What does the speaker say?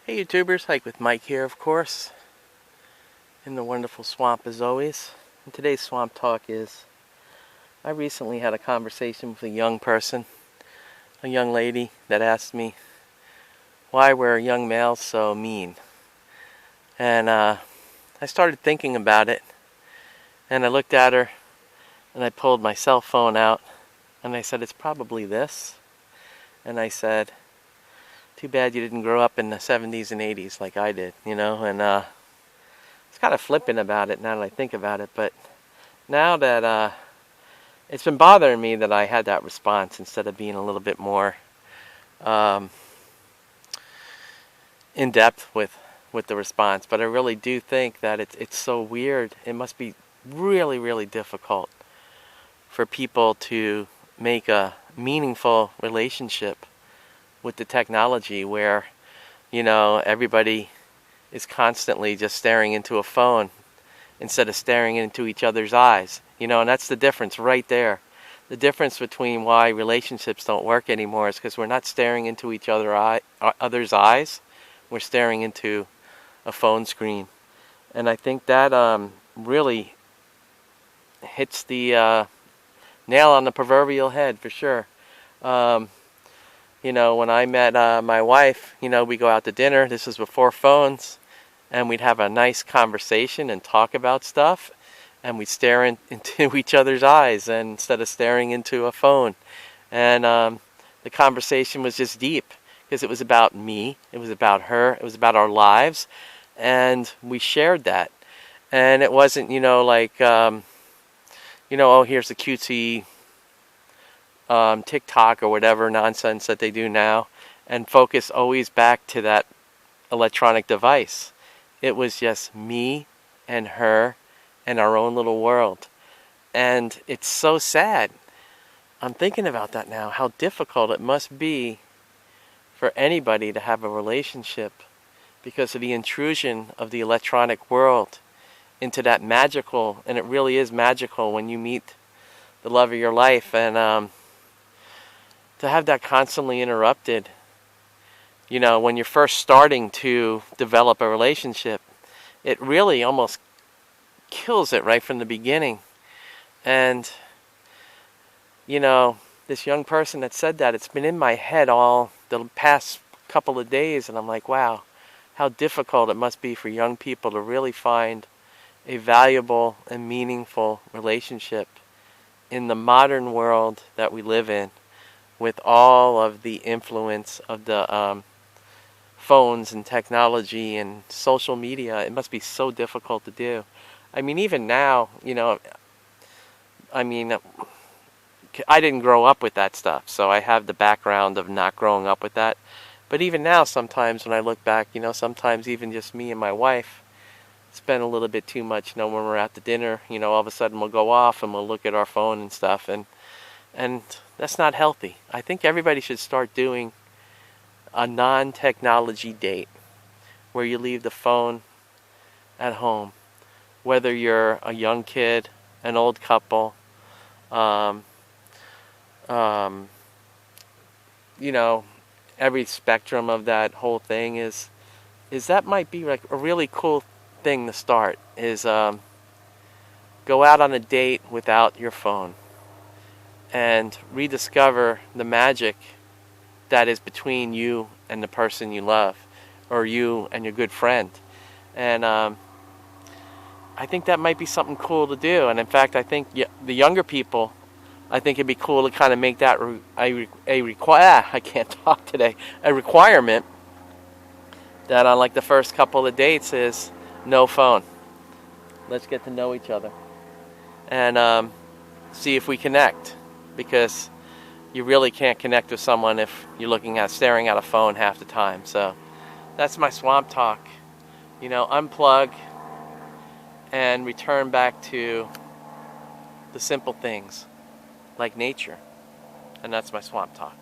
Hey YouTubers, Hike with Mike here, of course, in the wonderful swamp as always. And today's swamp talk is, I recently had a conversation with a young person, a young lady that asked me, why were young males so mean? And I started thinking about it, and I looked at her, and I pulled my cell phone out, and I said, it's probably this. And I said, too bad you didn't grow up in the 70s and 80s like I did, and it's kind of flippant about it now that I think about it, but now that it's been bothering me that I had that response instead of being a little bit more in depth with the response. But I really do think that it's so weird. It must be really, really difficult for people to make a meaningful relationship with the technology where, everybody is constantly just staring into a phone instead of staring into each other's eyes. And that's the difference right there. The difference between why relationships don't work anymore is because we're not staring into each other's eyes. We're staring into a phone screen. And I think that really hits the nail on the proverbial head for sure. When I met my wife, we go out to dinner. This was before phones. And we'd have a nice conversation and talk about stuff. And we'd stare into each other's eyes instead of staring into a phone. And the conversation was just deep because it was about me. It was about her. It was about our lives. And we shared that. And it wasn't, oh, here's the cutesy TikTok or whatever nonsense that they do now, and focus always back to that electronic device. It was just me and her and our own little world. And it's so sad. I'm thinking about that now, how difficult it must be for anybody to have a relationship because of the intrusion of the electronic world into that magical, and it really is magical when you meet the love of your life, and to have that constantly interrupted, when you're first starting to develop a relationship, it really almost kills it right from the beginning. And, this young person that said that, it's been in my head all the past couple of days, and I'm like, wow, how difficult it must be for young people to really find a valuable and meaningful relationship in the modern world that we live in, with all of the influence of the phones and technology and social media. It must be so difficult to do. I mean, even now, I didn't grow up with that stuff, so I have the background of not growing up with that. But even now, sometimes when I look back, sometimes even just me and my wife spend a little bit too much, when we're at the dinner, all of a sudden we'll go off and we'll look at our phone and stuff, and that's not healthy. I think everybody should start doing a non-technology date where you leave the phone at home, whether you're a young kid, an old couple, every spectrum of that whole thing is that might be like a really cool thing to start, is go out on a date without your phone and rediscover the magic that is between you and the person you love, or you and your good friend. And I think that might be something cool to do. And in fact, I think the younger people, I think it'd be cool to kind of make that I can't talk today, a requirement that on like the first couple of dates is no phone. Let's get to know each other and see if we connect, because you really can't connect with someone if you're staring at a phone half the time. So that's my swamp talk. Unplug and return back to the simple things like nature. And that's my swamp talk.